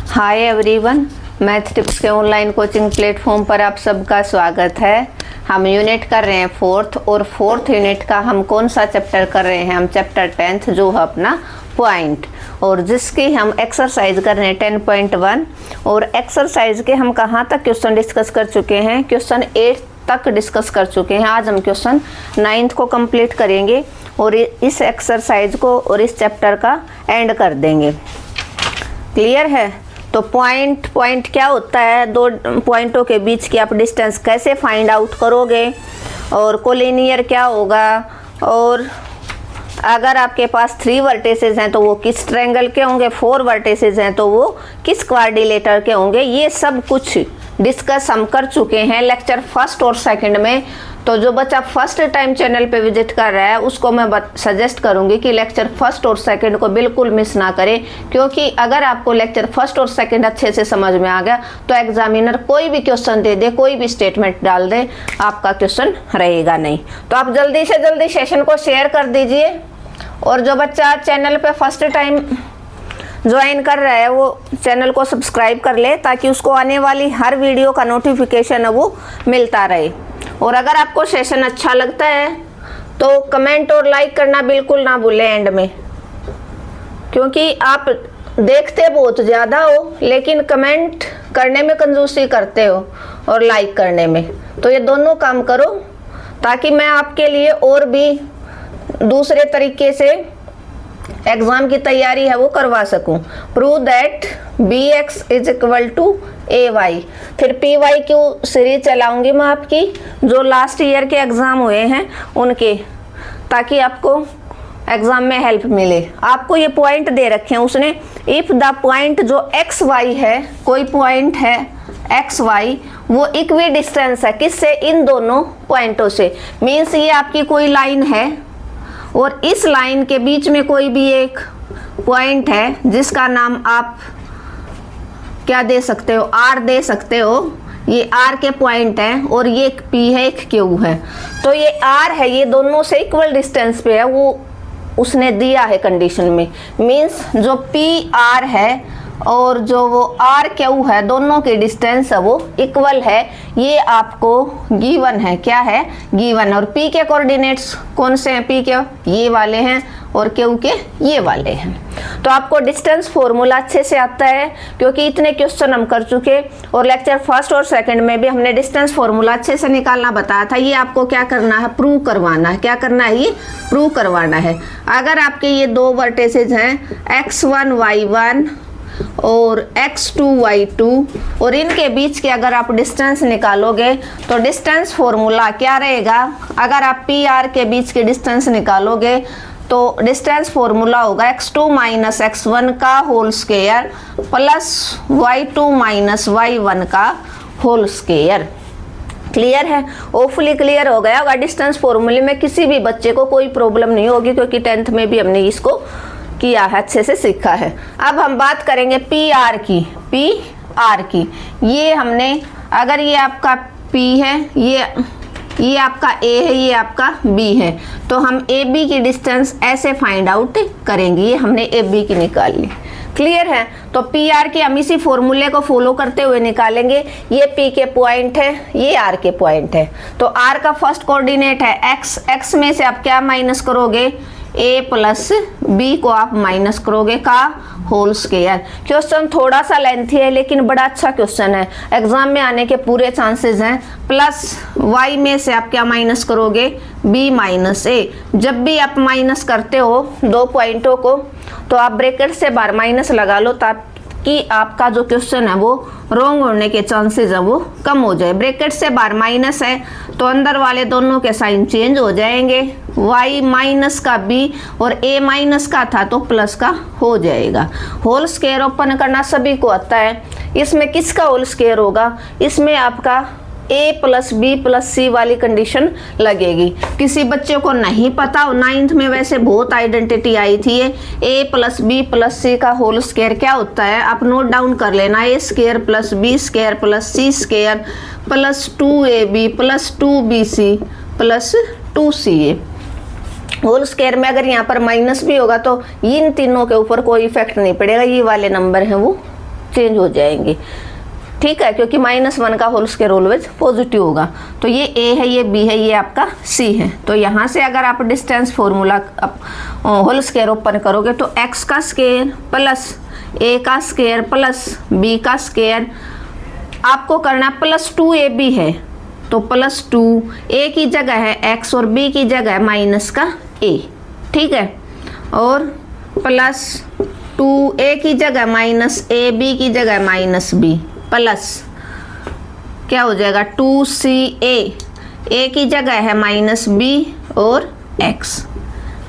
Hi everyone, math tips के online coaching platform पर आप सबका स्वागत है। हम यूनिट कर रहे हैं फोर्थ, और फोर्थ यूनिट का हम कौन सा चैप्टर कर रहे हैं? हम चैप्टर 10th जो है अपना पॉइंट, और जिसकी हम एक्सरसाइज कर रहे हैं 10.1। और एक्सरसाइज के हम कहाँ तक क्वेश्चन डिस्कस कर चुके हैं? क्वेश्चन 8 तक डिस्कस कर चुके हैं। आज हम क्वेश्चन 9th को कंप्लीट करेंगे और इस एक्सरसाइज को और इस चैप्टर का एंड कर देंगे। क्लियर है? तो पॉइंट क्या होता है? दो पॉइंटों के बीच की आप डिस्टेंस कैसे फाइंड आउट करोगे, और कोलिनियर क्या होगा, और अगर आपके पास 3 वर्टिसेस हैं तो वो किस ट्रायंगल के होंगे, 4 वर्टिसेस हैं तो वो किस क्वाड्रिलेटरल के होंगे, ये सब कुछ डिस्कस हम कर चुके हैं लेक्चर फर्स्ट और सेकंड में। तो जो बच्चा फर्स्ट टाइम चैनल पे विजिट कर रहा है उसको मैं सजेस्ट करूंगी कि लेक्चर फर्स्ट और सेकंड को बिल्कुल मिस ना करें, क्योंकि अगर आपको लेक्चर फर्स्ट और सेकंड अच्छे से समझ में आ गया तो एग्जामिनर कोई भी क्वेश्चन दे दे, कोई भी स्टेटमेंट डाल दे, आपका क्वेश्चन रहेगा नहीं। तो आप जल्दी से जल्दी सेशन को शेयर कर दीजिए, और जो बच्चा चैनल पे फर्स्ट टाइम ज्वाइन कर रहा है वो चैनल को सब्सक्राइब कर ले, ताकि उसको आने वाली हर वीडियो का नोटिफिकेशन है वो मिलता रहे। और अगर आपको सेशन अच्छा लगता है तो कमेंट और लाइक करना बिल्कुल ना भूलें एंड में, क्योंकि आप देखते बहुत ज़्यादा हो लेकिन कमेंट करने में कंजूसी करते हो और लाइक करने में। तो ये दोनों काम करो ताकि मैं आपके लिए और भी दूसरे तरीके से एग्जाम की तैयारी है वो करवा सकूं। Prove that bx is equal to ay। फिर py सीरीज चलाऊंगी मैं आपकी, जो लास्ट ईयर के एग्जाम हुए हैं उनके, ताकि आपको एग्जाम में हेल्प मिले। आपको ये पॉइंट दे रखे हैं उसने, इफ द पॉइंट जो एक्स वाई है, कोई पॉइंट है एक्स वाई, वो इक्वी डिस्टेंस है किससे? इन दोनों पॉइंटों से। मीन्स ये आपकी कोई लाइन है और इस लाइन के बीच में कोई भी एक पॉइंट है जिसका नाम आप क्या दे सकते हो? आर दे सकते हो। ये आर के पॉइंट है और ये एक पी है, एक क्यू है। तो ये आर है, ये दोनों से इक्वल डिस्टेंस पे है, वो उसने दिया है कंडीशन में। मीन्स जो पी आर है और जो वो आर क्यू है, दोनों की डिस्टेंस है वो इक्वल है। ये आपको गिवन है। क्या है? गिवन। और पी के कोऑर्डिनेट्स कौन से हैं? पी के ये वाले हैं और क्यू के ये वाले हैं। तो आपको डिस्टेंस फॉर्मूला अच्छे से आता है, क्योंकि इतने क्वेश्चन हम कर चुके, और लेक्चर फर्स्ट और सेकंड में भी हमने डिस्टेंस फॉर्मूला अच्छे से निकालना बताया था। ये आपको क्या करना है? प्रूव करवाना है। क्या करना है? ये प्रूव करवाना है। अगर आपके ये 2 वर्टिसेस हैं x1 y1 और x2 y2, और इनके बीच के अगर आप डिस्टेंस निकालोगे तो डिस्टेंस फॉर्मूला क्या रहेगा? अगर आप पी आर के बीच के डिस्टेंस निकालोगे तो डिस्टेंस फॉर्मूला होगा x2 माइनस x1 का whole square plus y2 minus y1 का होल स्क्वायर। क्लियर है? होपफुली क्लियर हो गया होगा। डिस्टेंस फॉर्मूले में किसी भी बच्चे को कोई प्रॉब्लम नहीं होगी, क्योंकि 10th में भी हमने इसको किया है, अच्छे से सीखा है। अब हम बात करेंगे पी आर की। पी आर की ये हमने, अगर ये आपका P है, ये आपका A है, ये आपका B है, तो हम AB की डिस्टेंस ऐसे फाइंड आउट करेंगे। ये हमने AB की निकाल ली। क्लियर है? तो पी आर के हम इसी फॉर्मूले को फॉलो करते हुए निकालेंगे। ये P के पॉइंट है, ये R के पॉइंट है। तो R का फर्स्ट कोऑर्डिनेट है x। x में से आप क्या माइनस करोगे? a प्लस बी को आप माइनस करोगे का होल स्क्वायर। क्वेश्चन थोड़ा सा लेंथी है लेकिन बड़ा अच्छा क्वेश्चन है, एग्जाम में आने के पूरे चांसेस हैं। प्लस y में से आप क्या माइनस करोगे? b minus a। जब भी आप माइनस करते हो 2 पॉइंटों को तो आप ब्रैकेट से बाहर माइनस लगा लो, ताकि आपका जो क्वेश्चन है वो रॉन्ग होने के चांसेस है वो कम हो जाए। ब्रैकेट से बाहर माइनस है तो अंदर वाले दोनों के साइन चेंज हो जाएंगे। y माइनस का b और a माइनस का था तो प्लस का हो जाएगा। होल स्क्वायर ओपन करना सभी को आता है। इसमें किसका होल स्क्वायर होगा? इसमें आपका a प्लस बी प्लस सी वाली कंडीशन लगेगी। किसी बच्चे को नहीं पता हो, 9th में वैसे बहुत आइडेंटिटी आई थी, a plus B plus C का होल स्क्वायर क्या होता है? आप नोट डाउन कर लेना। a square plus B square plus C square plus 2ab plus 2bc plus 2ca। Whole square में अगर यहाँ पर माइनस भी होगा तो इन तीनों के ऊपर कोई इफेक्ट नहीं पड़ेगा, ये वाले नंबर हैं वो चेंज हो जाएंगे, ठीक है, क्योंकि -1 का होल स्क्वायर ऑलवेज पॉजिटिव होगा। तो ये a है, ये b है, ये आपका c है। तो यहाँ से अगर आप distance formula whole square open करोगे तो x का स्क्वायर प्लस a का स्क्वायर प्लस b का स्क्वायर आपको करना +2ab है, तो +2 a की जगह है x और b की जगह है माइनस का a, ठीक है, और +2a की जगह माइनस a, b की जगह माइनस b, प्लस क्या हो जाएगा 2ca, a की जगह है -b और x।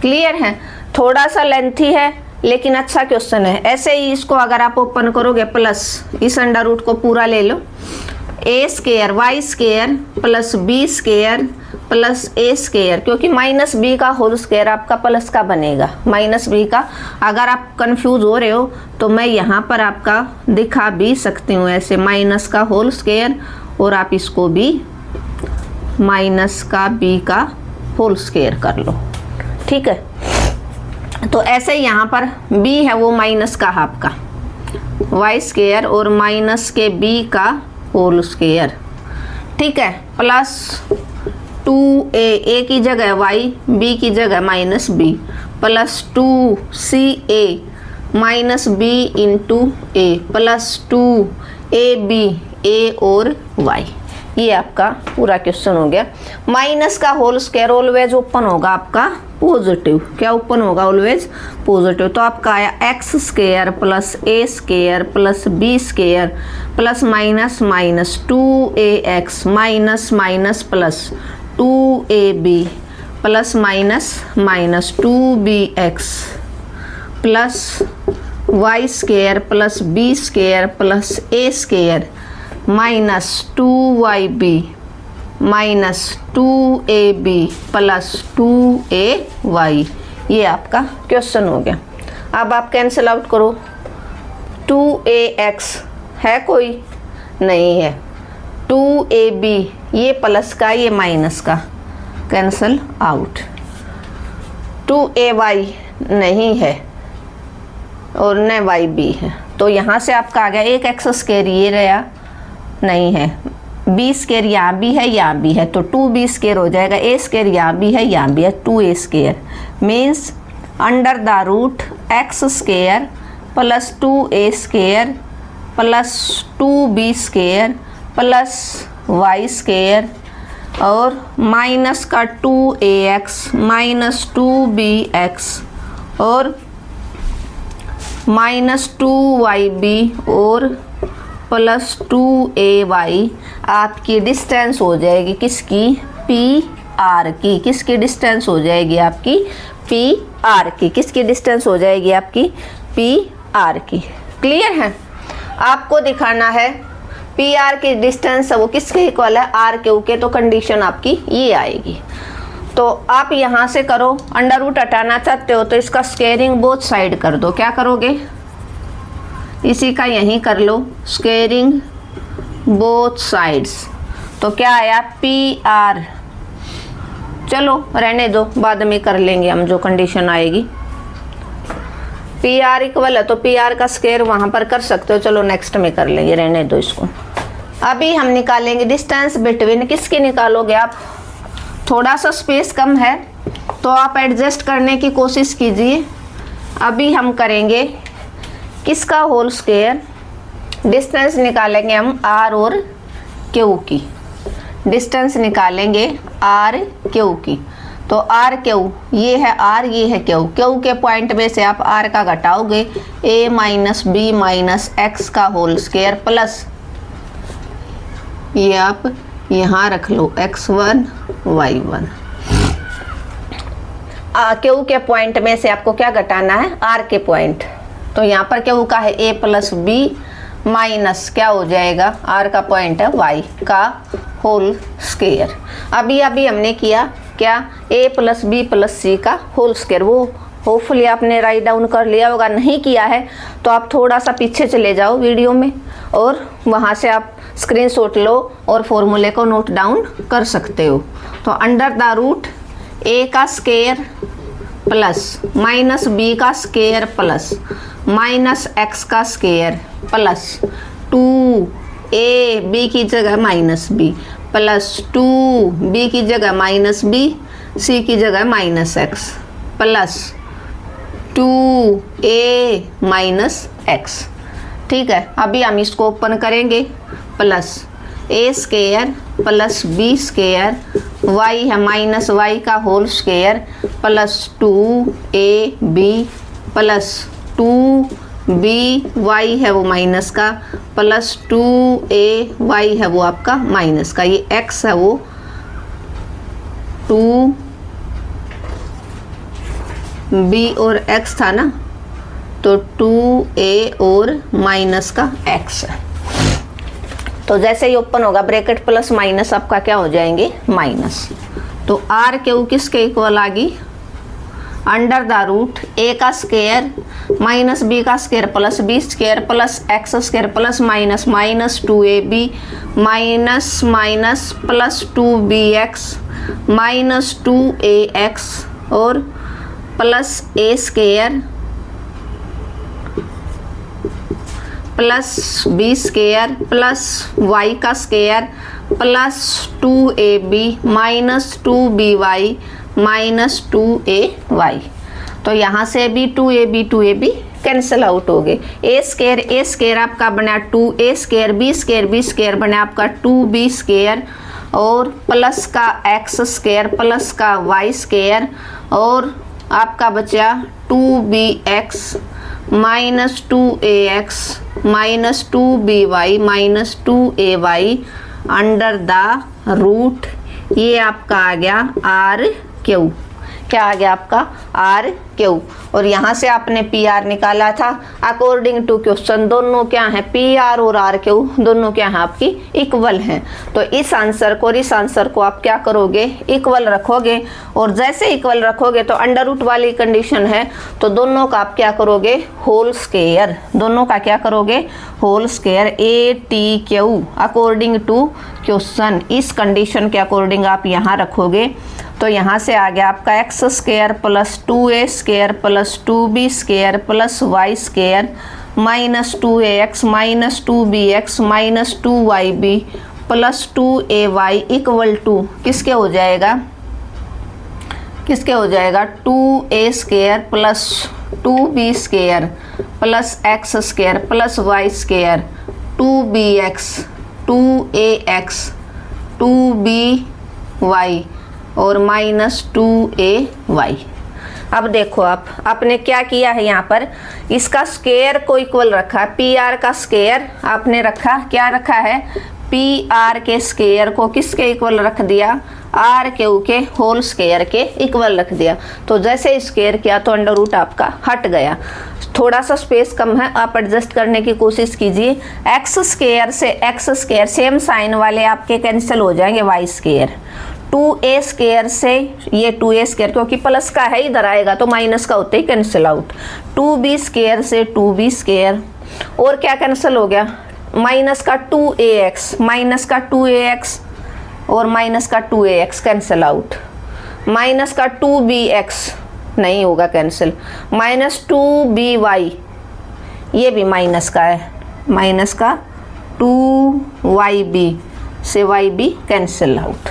क्लियर है? थोड़ा सा लेंथी है लेकिन अच्छा क्वेश्चन है। ऐसे ही इसको अगर आप ओपन करोगे प्लस इस अंडर रूट को पूरा ले लो, a square y square plus b square plus a square, क्योंकि -b का होल स्क्वायर आपका प्लस का बनेगा, -b का। अगर आप कंफ्यूज हो रहे हो तो मैं यहाँ पर आपका दिखा भी सकती हूँ ऐसे, माइनस का होल स्क्वायर और आप इसको भी माइनस का b का होल स्क्वायर कर लो, ठीक है। तो ऐसे यहाँ पर b है वो माइनस का हाफ का y स्क्वायर और माइनस के b का होल स्क्वायर, ठीक है, प्लस 2a की जगह y, b की जगह -b, plus 2ca -b into a plus 2ab a और y। ये आपका पूरा क्वेश्चन हो गया। माइनस का होल स्क्वायर ऑलवेज ओपन होगा आपका पॉजिटिव, क्या ओपन होगा? Always positive. तो आपका आया x square plus a square plus b square plus minus minus 2ax minus minus plus 2ab plus minus minus 2bx plus y square plus b square plus a square minus 2yb minus 2ab plus 2ay। ये आपका question हो गया। अब आप cancel out करो, 2ax है कोई? नहीं है। 2ab ये प्लस का ये माइनस का, कैंसिल आउट। 2ay नहीं है और न yb है, तो यहाँ से आपका आ गया एक एक्स स्क्वायर, ये रहा नहीं है, बी स्क्वायर यहाँ भी है यहाँ भी है, तो 2b स्क्वायर हो जाएगा, a स्क्वायर यहाँ भी है यहाँ भी है, 2a square means under the root x square plus 2a square plus 2b square plus y square और माइनस का 2ax माइनस 2bx और माइनस 2yb और प्लस 2ay। आपकी डिस्टेंस हो जाएगी किसकी? PR की। किसकी डिस्टेंस हो जाएगी आपकी? PR की। किसकी डिस्टेंस हो जाएगी आपकी? PR की। क्लियर है? आपको दिखाना है PR की डिस्टेंस वो किसके इक्वल है? RQ के, तो कंडीशन आपकी ये आएगी। तो आप यहाँ से करो, अंडर रूट हटाना चाहते हो तो इसका स्क्वायरिंग बोथ साइड कर दो। क्या करोगे? इसी का यहीं कर लो, स्क्वायरिंग बोथ साइड्स। तो क्या आया? PR। चलो रहने दो, बाद में कर लेंगे हम जो कंडीशन आएगी। PR इक्वल है तो PR का स्क्वायर वहाँ पर कर सकते हो, चलो नेक्स्ट में कर लेंगे, रहने दो इसको। अभी हम निकालेंगे डिस्टेंस बिटवीन। किसकी निकालोगे आप? थोड़ा सा स्पेस कम है तो आप एडजस्ट करने की कोशिश कीजिए। अभी हम करेंगे किसका होल स्क्वायर? डिस्टेंस निकालेंगे हम R और Q की। डिस्टेंस निकालेंगे R Q की। तो R Q ये है R, ये है Q। Q के पॉइंट में से आप R का घटाओगे, a minus b minus x का होल स्क्वायर प्लस ये आप यहाँ रख लो x1 y1। Q के पॉइंट में से आपको क्या घटाना है? R के पॉइंट। तो यहाँ पर Q का है a प्लस b माइनस क्या हो जाएगा? R का पॉइंट है y का होल स्क्वायर। अभी हमने किया क्या? a plus b plus c का होल स्क्वायर। वो होपफुली आपने राइट डाउन कर लिया होगा, नहीं किया है तो आप थोड़ा सा पीछे चले जाओ वीडियो में और वहाँ से आप स्क्रीनशॉट लो और फॉर्मूले को नोट डाउन कर सकते हो। तो अंडर द रूट a का स्क्वायर प्लस माइनस बी का स्क्वायर प्लस माइनस एक्स का स्क्वायर प्लस 2a बी की जगह माइनस बी प्लस 2b की जगह माइनस बी सी की जगह minus X plus 2a minus X. ठीक है, अभी हम इसको ओपन करेंगे। Plus A square plus B square Y है माइनस वाई का whole square plus 2ab plus 2b Y है वो माइनस का प्लस 2a वाई है वो आपका माइनस का। ये x है वो 2b और x था ना, तो 2a और माइनस का x है। तो जैसे ही ओपन होगा ब्रैकेट प्लस माइनस आपका क्या हो जाएंगे माइनस। तो आर क्यू किसके इक्वल आ गई, अंडर द रूट ए का स्क्वायर माइनस बी का square plus B square plus x square plus minus minus 2ab minus minus plus 2bx minus 2ax और plus A square plus B square plus Y का square plus 2ab minus 2by minus 2ay। तो यहाँ से भी 2ab cancel out हो गए। ए square आपका बना 2a स्क्वायर बी स्क्वायर बना आपका 2b स्क्वायर और प्लस का एक्स स्क्वायर प्लस का वाई स्क्वायर और आपका बचा 2bx minus 2ax minus 2by minus 2ay under the root ये आपका आ गया आर क्यू। क्या आ गया आपका आर क्यू। और यहाँ से आपने पी आर निकाला था अकॉर्डिंग टू क्वेश्चन। दोनों क्या है, पी आर और आर क्यू दोनों क्या है आपकी इक्वल हैं। तो इस आंसर को और इस आंसर को आप क्या करोगे, इक्वल रखोगे। और जैसे इक्वल रखोगे तो अंडर रूट वाली कंडीशन है, तो दोनों का आप क्या करोगे होल स्क्वायर। दोनों का क्या करोगे whole square A T Q according to question. इस कंडीशन के अकॉर्डिंग आप यहाँ रखोगे। तो यहाँ से आ गया आपका x square plus 2a square plus 2b square plus y square minus 2ax minus 2bx minus 2yb plus 2ay equal to किसके हो जाएगा, किसके हो जाएगा 2a square plus 2b square plus x square plus y square 2bx 2ax 2by और minus 2ay। अब देखो आप आपने क्या किया है, यहाँ पर इसका स्क्वायर को इक्वल रखा, पी आर का स्क्वायर आपने रखा, क्या रखा है पी आर के स्क्वायर को किसके इक्वल रख दिया, आर क्यू के होल स्क्वायर के इक्वल रख दिया। तो जैसे स्क्वायर किया तो अंडर रूट आपका हट गया। थोड़ा सा स्पेस कम है, आप एडजस्ट करने की कोशिश कीजिए। एक्स स्क्वायर से एक्स स्क्वायर सेम साइन वाले आपके कैंसिल हो जाएंगे, वाई स्क्वायर 2a स्क्वायर से ये 2a स्क्वायर क्योंकि प्लस का है इधर आएगा तो माइनस का होते ही कैंसिल आउट। 2b स्क्वायर से 2b स्क्वायर और क्या कैंसिल हो गया माइनस का 2ax माइनस का 2ax और माइनस का 2ax कैंसिल आउट। माइनस का 2bx नहीं होगा कैंसिल। माइनस 2by ये भी माइनस का है, माइनस का 2yb से yb कैंसिल आउट।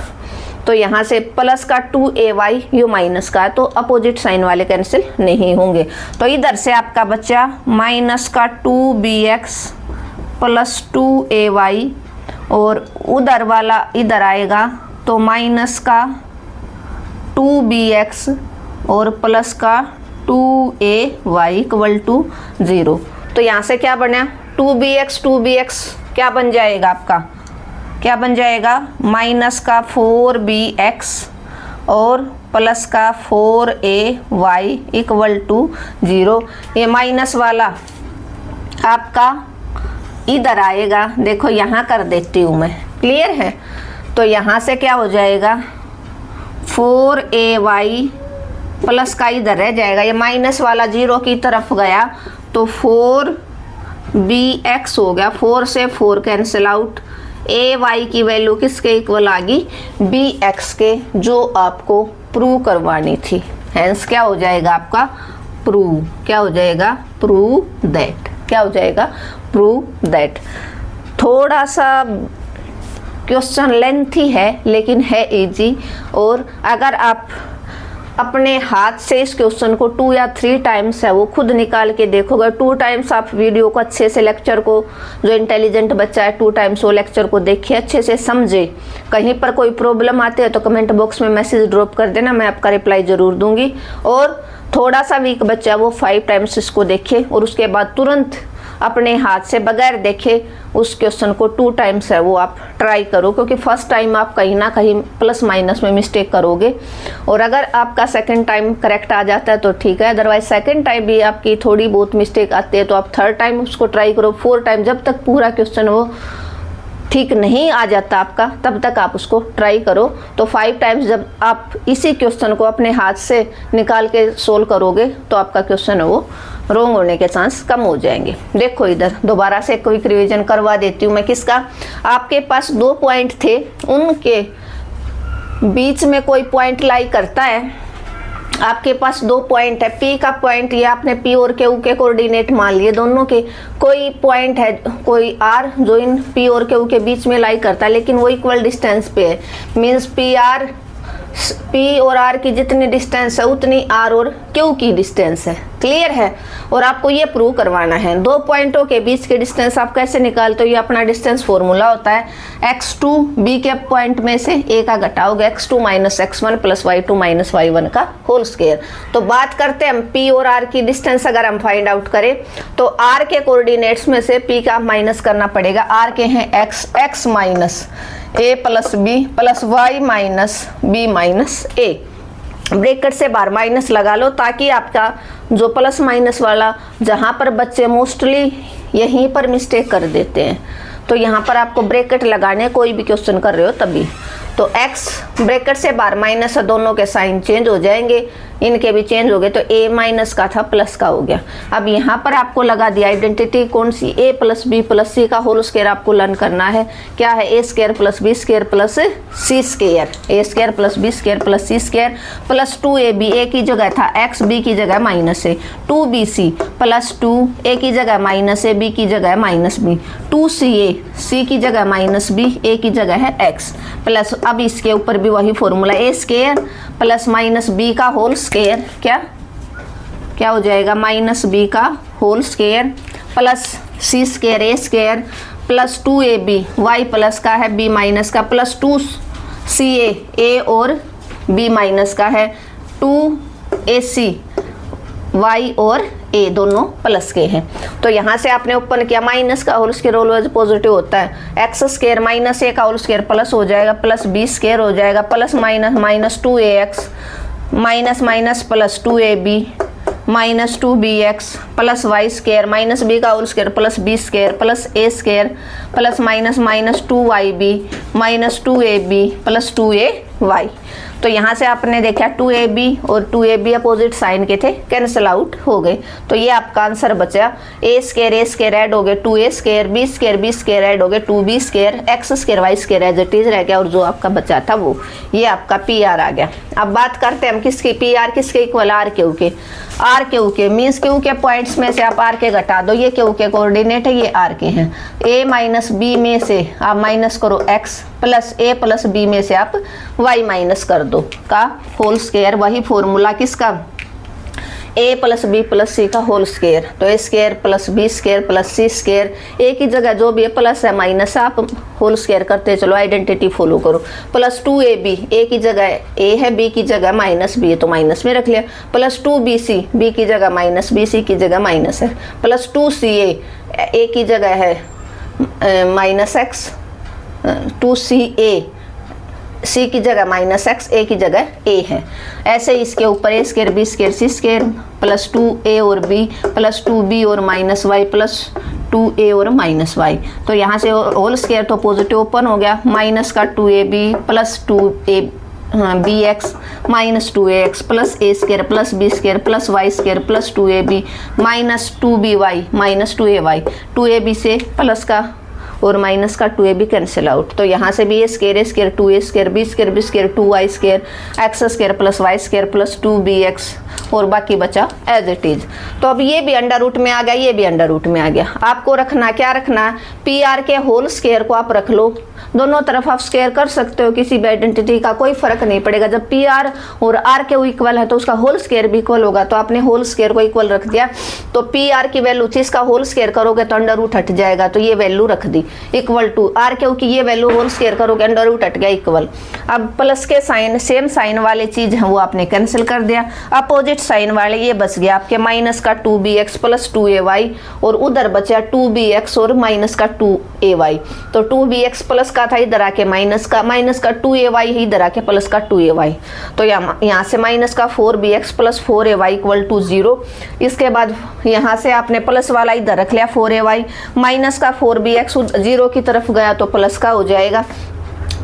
तो यहाँ से प्लस का 2ay ये माइनस का है तो अपोजिट साइन वाले कैंसिल नहीं होंगे। तो इधर से आपका बच्चा माइनस का 2bx प्लस 2ay और उधर वाला इधर आएगा तो माइनस का 2bx और प्लस का 2ay इक्वल टू 0। तो यहाँ से क्या बना 2bx क्या बन जाएगा आपका, क्या बन जाएगा माइनस का 4bx और प्लस का 4ay इक्वल टू 0। ये माइनस वाला आपका इधर आएगा, देखो यहाँ कर देती हूँ मैं, क्लियर है। तो यहाँ से क्या हो जाएगा 4ay प्लस का इधर रह जाएगा, ये माइनस वाला 0 की तरफ गया तो 4bx हो गया, 4 से 4 कैंसिल आउट। ay की वैल्यू किसके इक्वल आ गई bx के, जो आपको प्रूव करवानी थी। हैंस क्या हो जाएगा आपका प्रूव, क्या हो जाएगा प्रूव दैट, क्या हो जाएगा प्रूव दैट। थोड़ा सा क्वेश्चन लेंथी है लेकिन है इजी, और अगर आप अपने हाथ से इस क्वेश्चन को 2 या 3 टाइम्स है वो खुद निकाल के देखोगे, 2 टाइम्स आप वीडियो को अच्छे से लेक्चर को, जो इंटेलिजेंट बच्चा है 2 टाइम्स वो लेक्चर को देखे अच्छे से समझे। कहीं पर कोई प्रॉब्लम आती है तो कमेंट बॉक्स में मैसेज ड्रॉप कर देना, मैं आपका रिप्लाई ज़रूर दूंगी। और थोड़ा सा वीक बच्चा वो 5 टाइम्स इसको देखे और उसके बाद तुरंत अपने हाथ से बगैर देखे उस क्वेश्चन को 2 टाइम्स है वो आप ट्राई करो, क्योंकि फर्स्ट टाइम आप कहीं ना कहीं प्लस माइनस में मिस्टेक करोगे, और अगर आपका सेकंड टाइम करेक्ट आ जाता है तो ठीक है, अदरवाइज सेकंड टाइम भी आपकी थोड़ी बहुत मिस्टेक आती है तो आप थर्ड टाइम उसको ट्राई करो, 4 टाइम, जब तक पूरा क्वेश्चन वो ठीक नहीं आ जाता आपका तब तक आप उसको ट्राई करो। तो 5 टाइम्स जब आप इसी क्वेश्चन को अपने हाथ से निकाल के सोल्व करोगे तो आपका क्वेश्चन है वो रॉन्ग होने के चांस कम हो जाएंगे। देखो इधर दोबारा से क्विक रिवीजन करवा देती हूँ मैं किसका। आपके पास 2 पॉइंट थे, उनके बीच में कोई पॉइंट लाई करता है। आपके पास 2 पॉइंट है, P का पॉइंट, ये आपने P और Q के कोऑर्डिनेट मान लिए दोनों के। कोई पॉइंट है, कोई R जो इन P और Q के बीच में लाई करता है, लेकिन वो इक्वल डिस्टेंस पे है। मीन्स P और R की जितनी डिस्टेंस है उतनी R और Q की डिस्टेंस है। क्लियर है। और आपको ये प्रूव करवाना है। 2 पॉइंटों के बीच के डिस्टेंस आप कैसे निकालते हो, ये अपना डिस्टेंस फॉर्मूला होता है x2 B के पॉइंट में से a का घटाओगे x2 minus x1 plus y2 minus y1 का होल स्क्वायर। तो बात करते हैं हम P और R की डिस्टेंस अगर हम फाइंड आउट करें तो R के कोऑर्डिनेट्स में से P का माइनस करना पड़ेगा। R के हैं x minus a plus b plus y minus b minus a। Bracket से बाहर माइनस लगा लो ताकि आपका जो प्लस माइनस वाला, जहाँ पर बच्चे मोस्टली यहीं पर मिस्टेक कर देते हैं, तो यहाँ पर आपको ब्रैकेट लगाने, कोई भी क्वेश्चन कर रहे हो तभी। तो x ब्रैकेट से बाहर माइनस है, दोनों के साइन चेंज हो जाएंगे, इनके भी चेंज हो गए, तो a माइनस का था प्लस का हो गया। अब यहाँ पर आपको लगा दिया आइडेंटिटी कौन सी, a plus B plus C का होल स्क्वायर आपको लर्न करना है। क्या है, a square plus B square plus C square, a square plus B square plus C square plus 2ab, a की जगह था x, b की जगह माइनस है 2bc प्लस 2 a की जगह माइनस है, b की जगह माइनस b, 2ca c की जगह माइनस b, a की जगह है x प्लस, अब इसके ऊपर भी वही formula, a square plus minus b का होल स्क्वायर, क्या हो जाएगा, माइनस b का whole square plus c square a square plus 2ab, y plus का है b माइनस का प्लस 2ca a और b माइनस का है 2ac y और a दोनों प्लस के हैं। तो यहाँ से आपने ओपन किया, माइनस का होल स्क्वायर ऑलवेज पॉजिटिव होता है, एक्स स्क्वायर माइनस a का होल स्क्वायर प्लस हो जाएगा प्लस b स्क्वायर हो जाएगा plus minus minus 2ax minus minus plus 2ab minus 2bx plus y square minus b का whole square plus b square plus a square plus minus minus 2yb minus 2ab plus 2ay। तो यहाँ से आपने देखा 2ab और 2ab opposite sign के थे, cancel out हो गए। तो ये आपका आंसर बचा, a स्क्वायर ऐड हो गए 2a square, b square add हो गए 2b square, x square y square as it is रह गया, और जो आपका बचा था वो ये आपका पी आर आ गया। अब बात करते हैं हम किसकी, पी आर किसके इक्वल, आर क्यू के। आर क्यू के मीन्स क्यू के पॉइंट्स में से आप आर के घटा दो, ये क्यू के कोऑर्डिनेट है, ये आर के हैं। a माइनस बी में से आप माइनस करो x plus a plus b में से आप y माइनस कर दो का होल स्क्वायर, वही फॉर्मूला किसका, a plus B plus C का होल स्क्वायर। तो a square plus B square plus C square, a की जगह जो भी है प्लस है माइनस है, आप होल स्क्वायर करते चलो, आइडेंटिटी फॉलो करो, प्लस 2ab, a की जगह a है, b की जगह माइनस b है तो माइनस में रख लिया, प्लस 2bc, b की जगह माइनस b, c की जगह माइनस है, प्लस 2ca, a की जगह है माइनस x, 2ca c की जगह माइनस x, a की जगह a है। ऐसे इसके ऊपर a square b square c square plus 2a और b प्लस 2b और माइनस y प्लस 2a और माइनस y। तो यहाँ से होल स्क्वायर तो पॉजिटिव ओपन हो गया, माइनस का 2ab plus 2bx minus 2ax plus a square plus b square plus y square plus 2ab minus 2by minus 2ay, 2ab से plus का और माइनस का 2a भी कैंसिल आउट। तो यहाँ से भी a square 2a square b square 2y square x square plus y square plus 2bx और बाकी बचा एज इट इज। तो अब ये भी अंडर रूट में आ गया, ये भी अंडर रूट में आ गया। आपको रखना क्या रखना है, पी आर के होल स्क्वायर को आप रख लो, दोनों तरफ आप स्क्वायर कर सकते हो, किसी भी आइडेंटिटी का कोई फर्क नहीं पड़ेगा। जब पी आर और आर के इक्वल है तो उसका होल स्क्वायर भी इक्वल होगा, तो आपने होल स्क्वायर को इक्वल रख दिया। तो पी आर की वैल्यू थी, इसका होल स्क्वायर करोगे तो अंडर रूट हट जाएगा, तो ये वैल्यू रख दी इक्वल टू आर के की ये वैल्यू होल स्क्वायर करोगे अंडर रूट हट गया इक्वल। अब प्लस के साइन सेम साइन वाले चीज है वो आपने कैंसिल कर दिया, अपोजिट साइन वाले ये बच गया आपके माइनस का 2bx प्लस 2ay और उधर बचा 2bx और माइनस का 2ay। तो 2bx प्लस का था इधर आके माइनस का 2ay इधर आके प्लस का 2ay। तो यहाँ से माइनस का 4bx plus 4ay equal to 0। इसके बाद यहाँ से आपने प्लस वाला इधर रख लिया 4ay, माइनस का 4bx 0 की तरफ गया तो प्लस का हो जाएगा,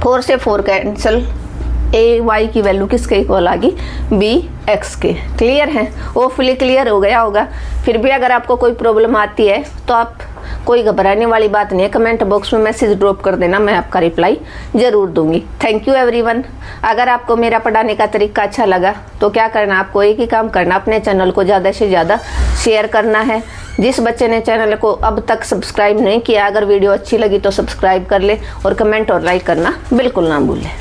4 से 4 कैंसिल, ए वाई की वैल्यू किसके इक्वल आ गई, बी एक्स के। क्लियर है, वो फुली क्लियर हो गया होगा। फिर भी अगर आपको कोई प्रॉब्लम आती है तो आप कोई घबराने वाली बात नहीं है, कमेंट बॉक्स में मैसेज ड्रॉप कर देना, मैं आपका रिप्लाई ज़रूर दूंगी। Thank you everyone. अगर आपको मेरा पढ़ाने का तरीका अच्छा लगा तो क्या करना, आपको एक ही काम करना, अपने चैनल को ज़्यादा से ज़्यादा शेयर करना है। जिस बच्चे ने चैनल को अब तक सब्सक्राइब नहीं किया, अगर वीडियो अच्छी लगी तो सब्सक्राइब कर ले और कमेंट और लाइक करना बिल्कुल ना भूलें।